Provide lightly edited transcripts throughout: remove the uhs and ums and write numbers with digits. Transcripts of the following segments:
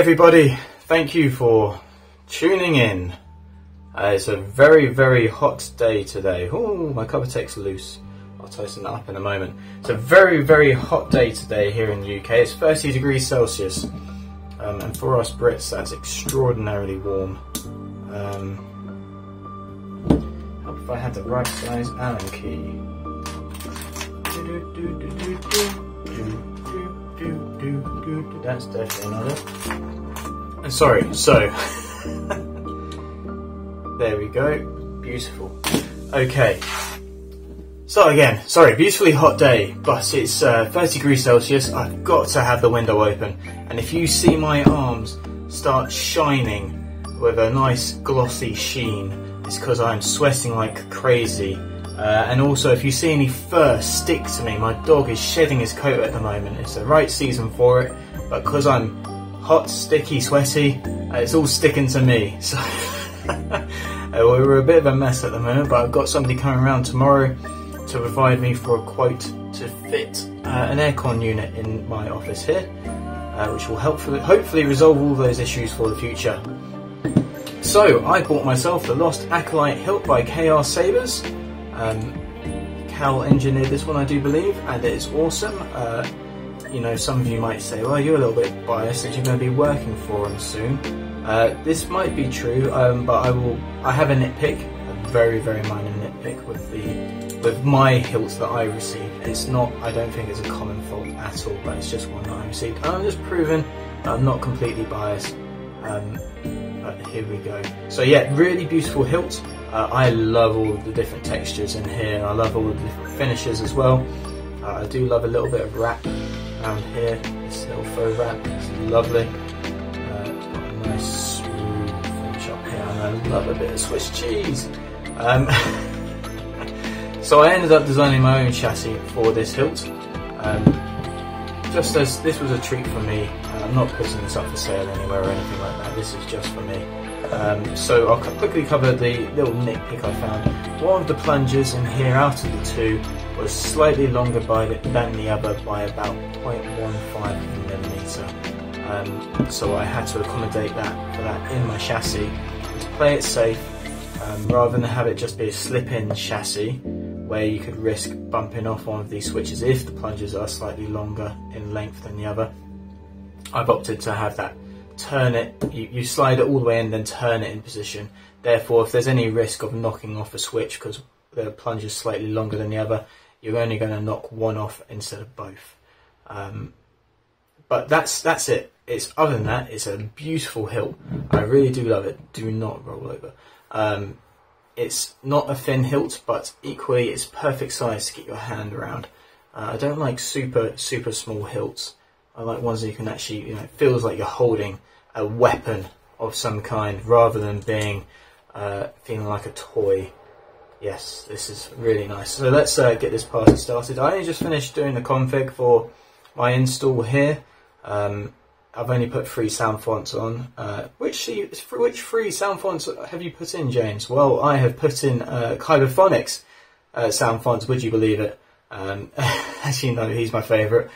everybody, thank you for tuning in. It's a very hot day today. Oh, my cover tech's loose. I'll tighten that up in a moment. It's a very hot day today here in the UK. It's 30 degrees Celsius, and for us Brits that's extraordinarily warm. Hope if I had the right size Allen key. That's definitely another. And sorry, so there we go, beautiful. Okay, so again, sorry, beautifully hot day, but it's 30 degrees Celsius. I've got to have the window open, and if you see my arms start shining with a nice glossy sheen, it's because I'm sweating like crazy. And also, if you see any fur stick to me, my dog is shedding his coat at the moment. It's the right season for it, but because I'm hot, sticky, sweaty, it's all sticking to me. So we're a bit of a mess at the moment, but I've got somebody coming around tomorrow to provide me for a quote to fit an aircon unit in my office here, which will hopefully resolve all those issues for the future. So I bought myself the Lost Acolyte hilt by KR Sabers. Cal engineered this one, I do believe, and it is awesome. You know, some of you might say, well, you're a little bit biased as you're going to be working for them soon. This might be true, but I have a nitpick, a very minor nitpick with my hilts that I received. It's not, I don't think it's a common fault at all, but it's just one that I received. And I'm just proving that I'm not completely biased. But here we go. So yeah, really beautiful hilt. I love all of the different textures in here. I love all of the different finishes as well. I do love a little bit of wrap around here. This little faux wrap, it's lovely. It's got a nice smooth finish up here, and I love a bit of Swiss cheese. So I ended up designing my own chassis for this hilt. Just as this was a treat for me. I'm not putting this up for sale anywhere or anything like that. This is just for me. So I'll quickly cover the little nitpick I found. One of the plungers in here out of the two was slightly longer than the other by about 0.15mm. So I had to accommodate for that in my chassis. To play it safe, rather than have it just be a slip-in chassis where you could risk bumping off one of these switches if the plungers are slightly longer in length than the other, I've opted to have that turn it, you slide it all the way in, then turn it in position. Therefore, if there's any risk of knocking off a switch because the plunger is slightly longer than the other, you're only going to knock one off instead of both. But that's it. Other than that, it's a beautiful hilt. I really do love it. Do not roll over. It's not a thin hilt, but equally it's perfect size to get your hand around. I don't like super small hilts. I like ones that you can actually, it feels like you're holding a weapon of some kind rather than being feeling like a toy. Yes, this is really nice. So let's get this party started. I only just finished doing the config for my install here. I've only put 3 sound fonts on. Which 3 sound fonts have you put in, James? Well, I have put in Kyberphonics sound fonts, would you believe it? As you know, he's my favourite.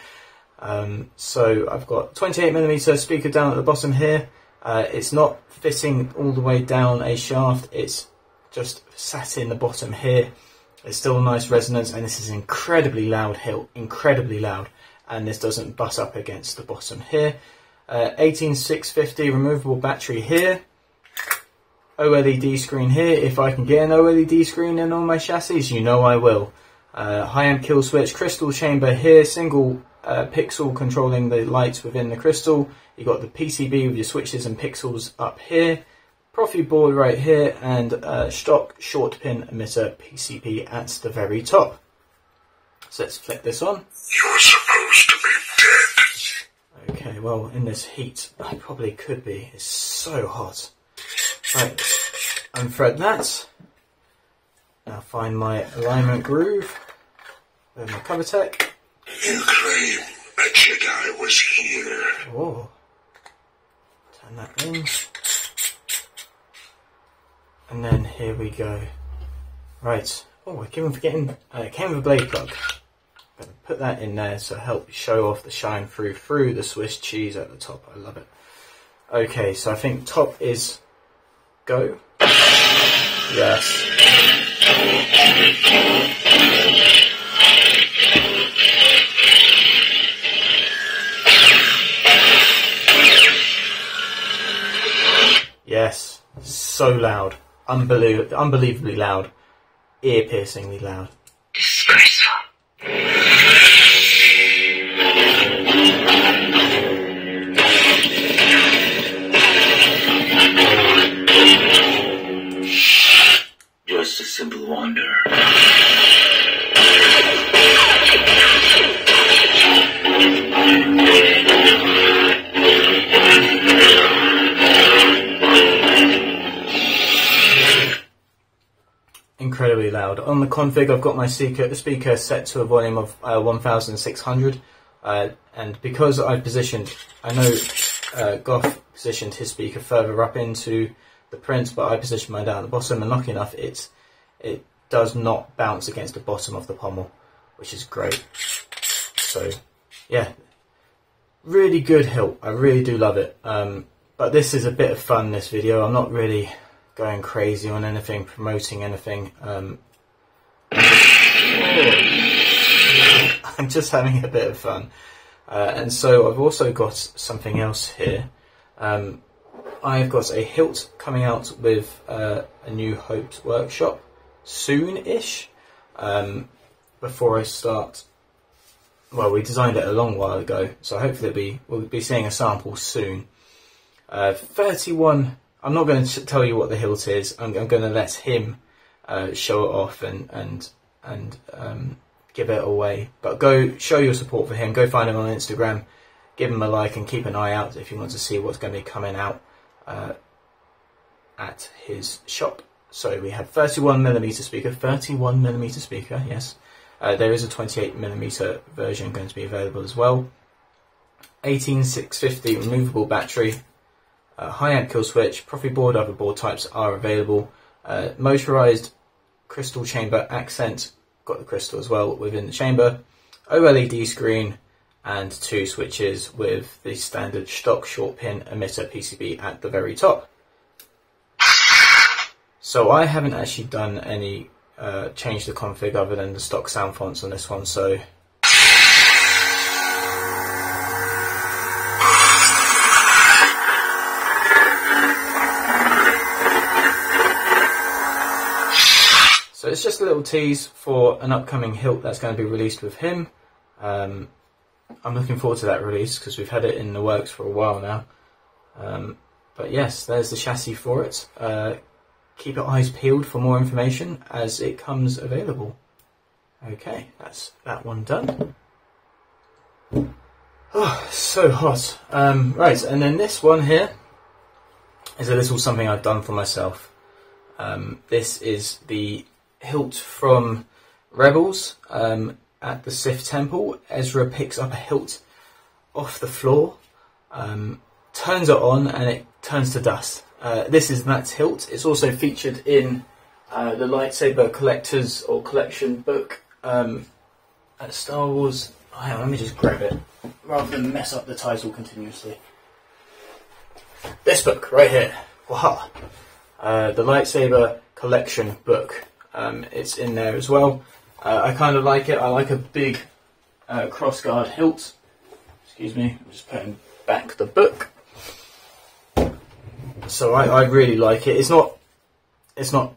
So I've got 28mm speaker down at the bottom here. It's not fitting all the way down a shaft, it's just sat in the bottom here. It's still a nice resonance, and this is incredibly loud hilt, incredibly loud, and this doesn't butt up against the bottom here. 18650 removable battery here. OLED screen here. If I can get an OLED screen in on my chassis, you know I will. High amp kill switch, crystal chamber here, single pixel controlling the lights within the crystal. You got the PCB with your switches and pixels up here, Profi board right here, and stock short pin emitter PCB at the very top. So let's flick this on. You're supposed to be dead. Okay, well, in this heat I probably could be. It's so hot. Right, unthread that. Now find my alignment groove with my cover tech. You claim a Jedi was here. Oh, turn that in. And then here we go. Right. Oh, I keep on forgetting. It came with a blade plug. I'm going to put that in there to help show off the shine through the Swiss cheese at the top. I love it. Okay, so I think top is go. Yes. Yes, so loud. Unbelievably loud. Ear-piercingly loud. Disgraceful. Just a simple wanderer. Incredibly loud. On the config, I've got my speaker set to a volume of 1600, and because I've positioned, I know Goff positioned his speaker further up into the print, but I positioned mine down at the bottom, and lucky enough, it does not bounce against the bottom of the pommel, which is great. So, yeah, really good hilt. I really do love it. But this is a bit of fun, this video. I'm not really going crazy on anything, promoting anything. I'm just having a bit of fun. And so I've also got something else here. I've got a hilt coming out with a new Hoped workshop soon-ish. Before I start, well, we designed it a long while ago, so hopefully we'll be seeing a sample soon. 31. I'm not going to tell you what the hilt is. I'm going to let him show it off and give it away. But go show your support for him. Go find him on Instagram. Give him a like and keep an eye out if you want to see what's going to be coming out at his shop. So we have 31mm speaker. 31mm speaker. Yes. There is a 28mm version going to be available as well. 18650 removable battery. High-amp kill switch, Profi board, other board types are available. Motorized crystal chamber accent, got the crystal as well within the chamber. OLED screen and 2 switches with the standard stock short pin emitter PCB at the very top. So I haven't actually done any change the config other than the stock sound fonts on this one, so it's just a little tease for an upcoming hilt that's going to be released with him. I'm looking forward to that release because we've had it in the works for a while now. But yes, there's the chassis for it. Keep your eyes peeled for more information as it comes available. Okay, that's that one done. Oh, so hot. Right, and then this one here is a little something I've done for myself. This is the hilt from Rebels at the Sith Temple. Ezra picks up a hilt off the floor, turns it on, and it turns to dust. This is that hilt. It's also featured in the lightsaber collectors or collection book at Star Wars. Oh, hang on, let me just grab it rather than mess up the title continuously. This book right here. Wow. The lightsaber collection book. It's in there as well. I kind of like it. I like a big crossguard hilt. Excuse me, I'm just putting back the book. So I really like it. It's not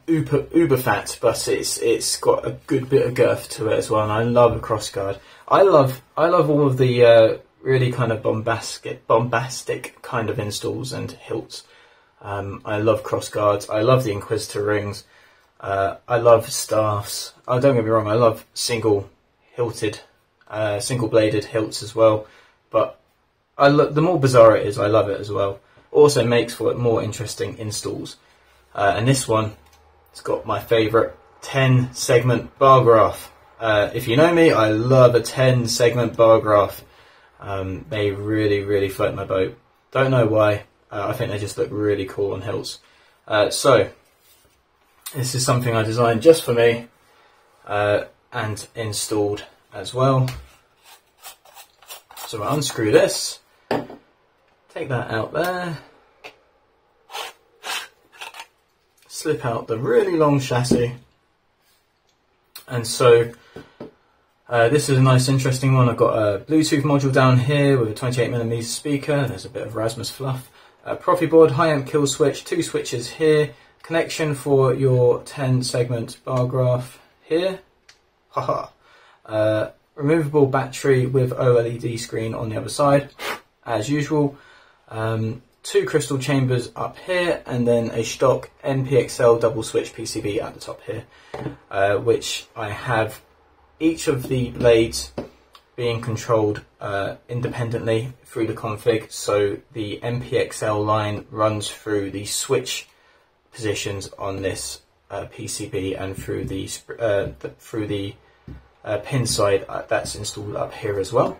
uber fat, but it's got a good bit of girth to it as well. And I love a crossguard. I love all of the really kind of bombastic kind of installs and hilts. I love crossguards. I love the Inquisitor rings. I love staffs. Don't get me wrong, I love single bladed hilts as well. But the more bizarre it is, I love it as well. Also makes for more interesting installs. And this one, it's got my favourite 10 segment bar graph. If you know me, I love a 10 segment bar graph. They really float my boat. Don't know why. I think they just look really cool on hilts. So this is something I designed just for me and installed as well. So I unscrew this, take that out there, slip out the really long chassis. And so this is a nice interesting one. I've got a Bluetooth module down here with a 28mm speaker. There's a bit of Rasmus fluff. A Profi board, high amp kill switch, 2 switches here. Connection for your 10 segment bar graph here. Haha. Removable battery with OLED screen on the other side, as usual. 2 crystal chambers up here, and then a stock NPXL double switch PCB at the top here, which I have each of the blades being controlled independently through the config. So the NPXL line runs through the switch positions on this PCB and through the pin side that's installed up here as well.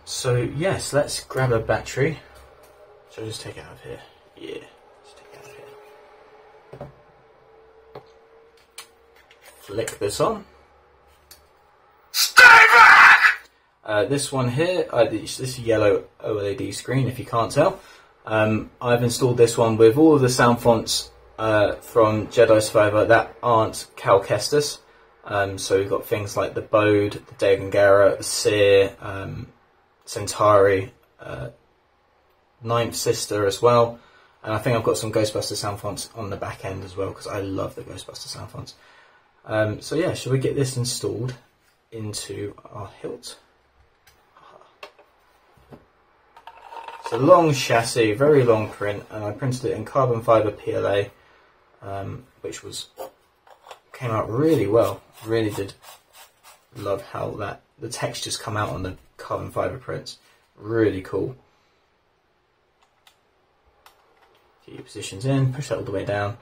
So yes, let's grab a battery. So just take it out of here. Yeah, just take it out of here. Flick this on. Stay back! This one here, this yellow OLED screen, if you can't tell. I've installed this one with all of the sound fonts from Jedi Survivor that aren't Cal Kestis. So we've got things like the Bode, the Dagongara, the Seer, Centauri, Ninth Sister as well. And I think I've got some Ghostbuster sound fonts on the back end as well, because I love the Ghostbuster sound fonts. So yeah, shall we get this installed into our hilt? It's a long chassis, very long print, and I printed it in carbon fibre PLA, which came out really well. Really did love how the textures come out on the carbon fibre prints. Really cool. Get your positions in, push that all the way down.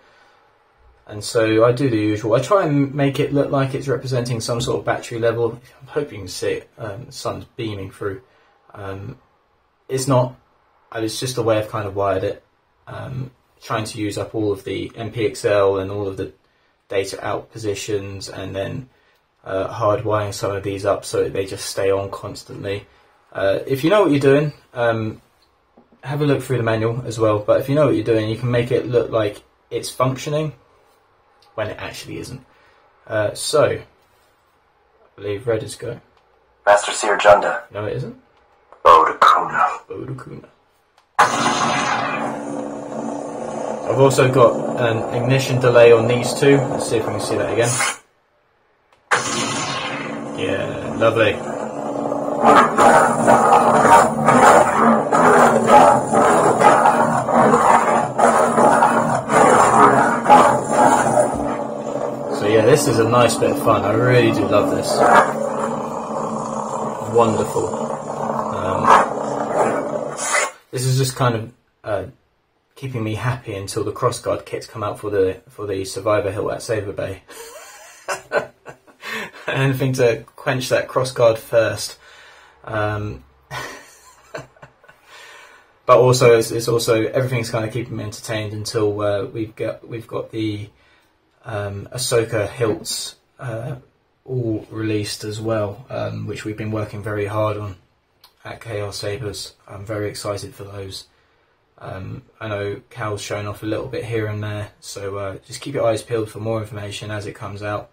And so I do the usual. I try and make it look like it's representing some sort of battery level. I'm hoping you can see it. The sun's beaming through. It's not. It's just the way I've kind of wired it. Trying to use up all of the NPXL and all of the data out positions, and then hardwiring some of these up so that they just stay on constantly. If you know what you're doing, have a look through the manual as well. But if you know what you're doing, you can make it look like it's functioning when it actually isn't. So, I believe red is go. Master Seer Junda. No, it isn't. Bodakuna. Bodakuna. I've also got an ignition delay on these two. Let's see if we can see that again. Yeah, lovely. So yeah, this is a nice bit of fun. I really do love this. Wonderful. This is just kind of keeping me happy until the crossguard kits come out for the Survivor hilt at Saber Bay. Anything to quench that crossguard thirst. But also, it's also everything's kind of keeping me entertained until we've got the Ahsoka hilts all released as well, which we've been working very hard on at KR Sabers. I'm very excited for those. I know Cal's shown off a little bit here and there, so just keep your eyes peeled for more information as it comes out.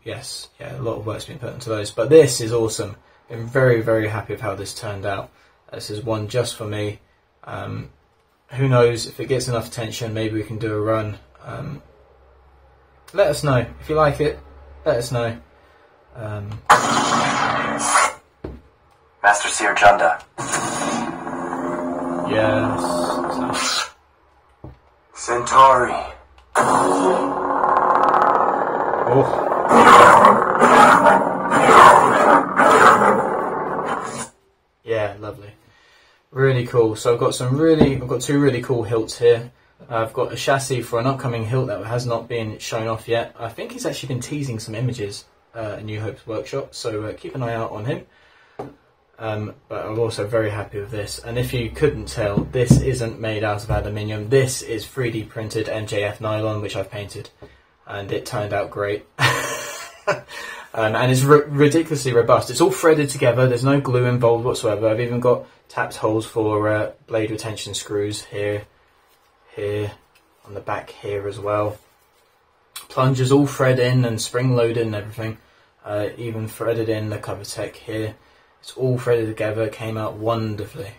Yes, yeah, a lot of work's been put into those, but this is awesome. I'm very, very happy with how this turned out. This is one just for me. Who knows, if it gets enough attention, maybe we can do a run. Let us know. If you like it, let us know. Master Seer Junda. Yes. Centauri. Oh. Yeah, lovely. Really cool. So I've got two really cool hilts here. I've got a chassis for an upcoming hilt that has not been shown off yet. I think he's actually been teasing some images in New Hope's workshop, so keep an eye out on him. But I'm also very happy with this. And if you couldn't tell, this isn't made out of aluminium. This is 3D printed MJF nylon, which I've painted, and it turned out great. And it's ridiculously robust. It's all threaded together. There's no glue involved whatsoever. I've even got tapped holes for blade retention screws here here, on the back here as well. Plungers all thread in and spring loaded and everything. Even threaded in the cover tech here. It's all threaded together, came out wonderfully.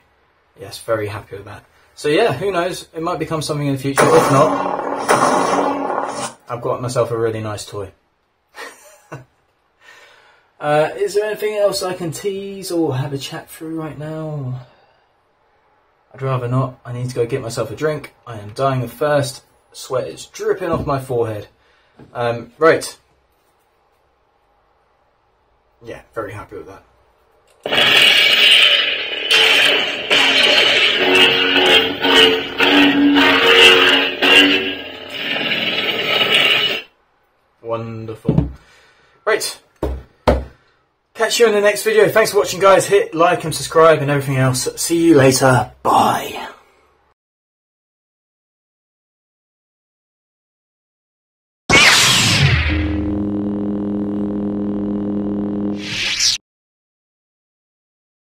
Yes, very happy with that. So yeah, who knows, it might become something in the future. If not, I've got myself a really nice toy. Is there anything else I can tease or have a chat through right now? I'd rather not. I need to go get myself a drink. I am dying of thirst. Sweat is dripping off my forehead. Right. Yeah, very happy with that. Wonderful. Right. Catch you in the next video. Thanks for watching, guys. Hit like and subscribe and everything else. See you later. Bye.